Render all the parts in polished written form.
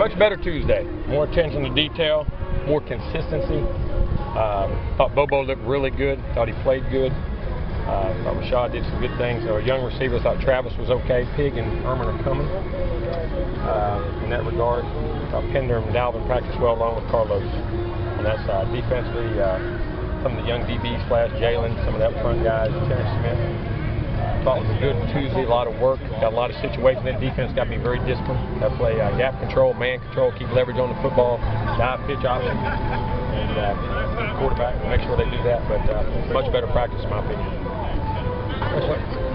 Much better Tuesday. More attention to detail, more consistency. Thought Bobo looked really good. Thought he played good. Thought Rashad did some good things. Our young receivers, thought Travis was okay. Pig and Herman are coming in that regard. Thought Pender and Dalvin practiced well along with Carlos on that side. Defensively, some of the young DBs flashed. Jalen, some of the up front guys, Terrence Smith. Thought it was a good Tuesday, a lot of work, got a lot of situations. Then defense got to be very disciplined. Got to play gap control, man control, keep leverage on the football, dive pitch option, and quarterback, make sure they do that. But much better practice, in my opinion.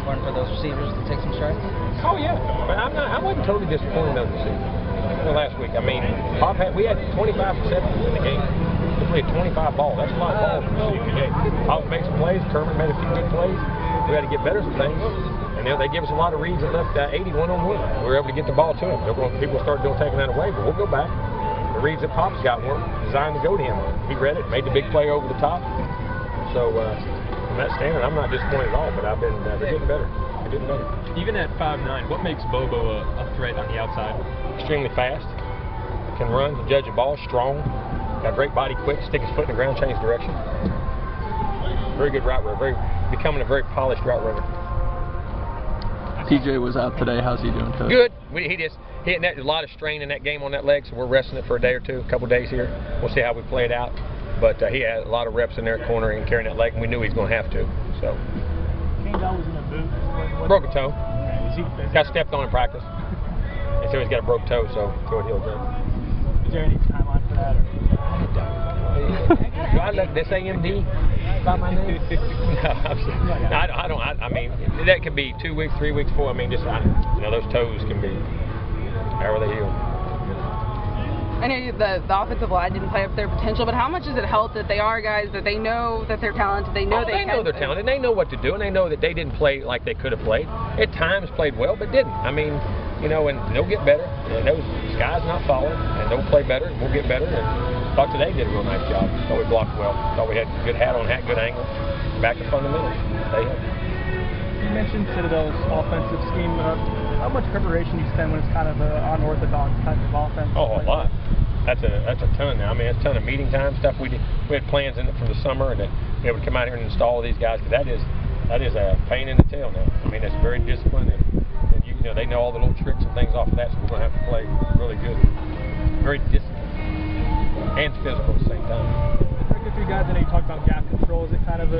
Important for those receivers to take some strides? Oh yeah, but I wasn't totally disappointed in those receivers. Last week, I mean, we had 25 receptions in the game. We played 25 balls. That's a lot of balls to receive in the game. Pop made some plays. Kermit made a few good plays. We had to get better at some things. And they give us a lot of reads that left 80 one-on-one. We were able to get the ball to him. People started taking that away, but we'll go back. The reads that Pop's got weren't designed to go to him. He read it, made the big play over the top. So from that standard, I'm not disappointed at all, but they're getting better. They're getting better. Even at 5'9", what makes Bobo a threat on the outside? Extremely fast. Can run, can judge a ball, strong. Got great body, quick, stick his foot in the ground, change direction. Very good route runner, becoming a very polished route runner. TJ was out today. How's he doing, Coach? Good. He had a lot of strain in that game on that leg, so we're resting it for a day or two, a couple days here. We'll see how we play it out. But he had a lot of reps in there at corner and carrying that leg, and we knew he was going to have to. So. Was in a boot. Broke a toe. Got stepped on in practice. And so he's got a broke toe, so it healed up. Is there any timeline for that? Do I let this AMD about my name? No, I don't. I mean, that could be 2 weeks, 3 weeks, 4. I mean, just those toes can be however they heal. I know the offensive line didn't play up their potential, but how much does it help that they are guys that they know that they're talented, they know they know they're talented, they know what to do, and they know that they didn't play like they could have played. At times played well, but didn't. I mean, and they'll get better. And the sky's not falling, and they'll play better, and we'll get better. And thought today did a real nice job. Thought we blocked well. Thought we had good hat on hat, good angle. Back to fundamentals. You mentioned Citadel's offensive scheme. How much preparation do you spend when it's kind of an unorthodox type of offense? Oh, a lot. That's a ton now. I mean, that's a ton of meeting time stuff. We had plans in it from the summer, and to be able to come out here and install these guys, because that is a pain in the tail now. I mean, it's very disciplined, and they know all the little tricks and things off of that, so we're going to have to play really good, very disciplined and physical at the same time. For you guys, I know you talked about gap control. Is it kind of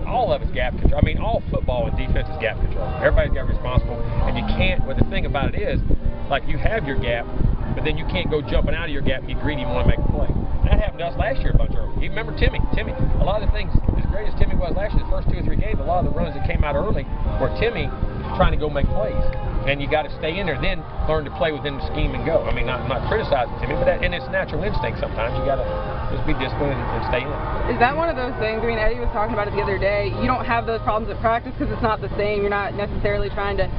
all of it's gap control. I mean, all football and defense is gap control. Everybody's got responsible, and you can't. But the thing about it is, like, you have your gap, but then you can't go jumping out of your gap and get greedy and want to make a play. That happened to us last year a bunch early. You remember Timmy? A lot of the things, as great as Timmy was last year, the first 2 or 3 games, a lot of the runs that came out early were Timmy trying to go make plays. And you got to stay in there, then learn to play within the scheme and go. I mean, I'm not criticizing Timmy, but and it's natural instinct sometimes. You got to just be disciplined and stay in. Is that one of those things? I mean, Eddie was talking about it the other day. You don't have those problems at practice because it's not the same. You're not necessarily trying to,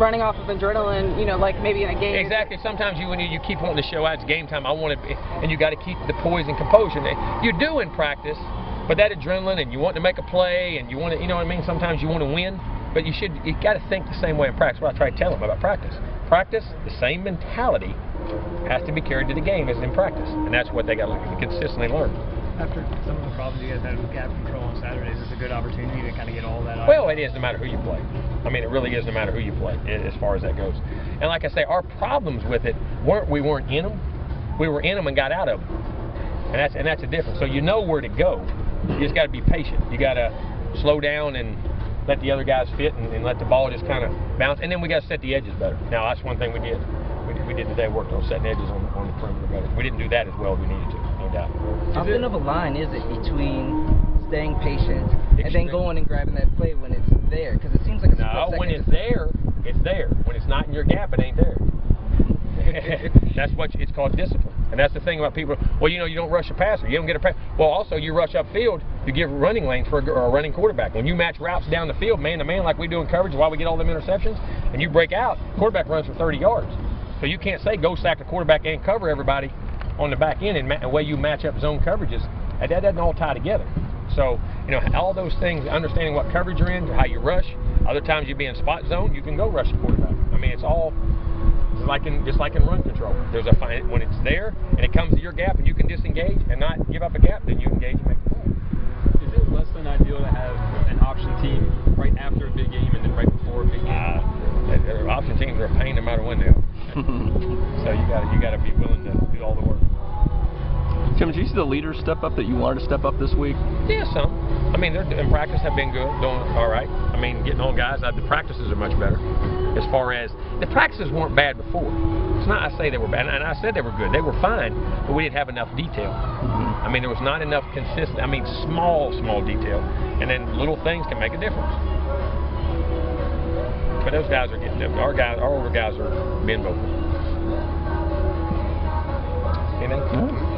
running off of adrenaline, like maybe in a game. Exactly. Sometimes when you keep wanting to show out, it's game time. And you got to keep the poise and composure. You do in practice, but that adrenaline and you want to make a play and you want to, sometimes you want to win. But you got to think the same way in practice. What I try to tell them about practice. Practice, the same mentality has to be carried to the game as in practice. And that's what they got to consistently learn. After some of the problems you guys had with gap control on Saturdays, it's a good opportunity to kind of get all that out. Well, it is no matter who you play. I mean, it really is no matter who you play as far as that goes. And like I say, our problems with it we weren't in them. We were in them and got out of them. And that's a difference. So you know where to go. You just got to be patient. You got to slow down and let the other guys fit and let the ball just kind of bounce. And then we got to set the edges better. Now, that's one thing we did. We did today, worked on setting edges on the perimeter better. We didn't do that as well as we needed to, no doubt. How thin of a line is it between staying patient and then going and grabbing that play when it's there? Because it seems like it's when it's there, it's there. When it's not in your gap, it ain't there. That's it's called discipline. And that's the thing about people. Well, you don't rush a passer. You don't get a pass. Well, also you rush upfield. You give running lanes for a running quarterback. When you match routes down the field, man to man, like we do in coverage, while we get all them interceptions, and you break out, quarterback runs for 30 yards. So you can't say go sack the quarterback and cover everybody on the back end, and the way you match up zone coverages, that doesn't all tie together. So all those things, understanding what coverage you're in, how you rush. Other times you be in spot zone, you can go rush the quarterback. I mean, it's all just like in run control. There's a fine when it's there and it comes to your gap and you can disengage and not give up a gap, then you engage and make the play. Is it less than ideal to have an option team right after a big game and then right before a big game? Option teams are a pain no matter when they are. So you gotta be willing to do all the work. Tim, did you see the leaders step up that you wanted to step up this week? Yeah, some. I mean, they're in practice have been good, doing all right. I mean, getting on guys. The practices are much better. As far as the practices weren't bad before. It's not I say they were bad, and I said they were good. They were fine, but we didn't have enough detail. I mean, there was not enough consistent. I mean, small detail, and then little things can make a difference. But those guys are getting them. Our older guys are being vocal. You know?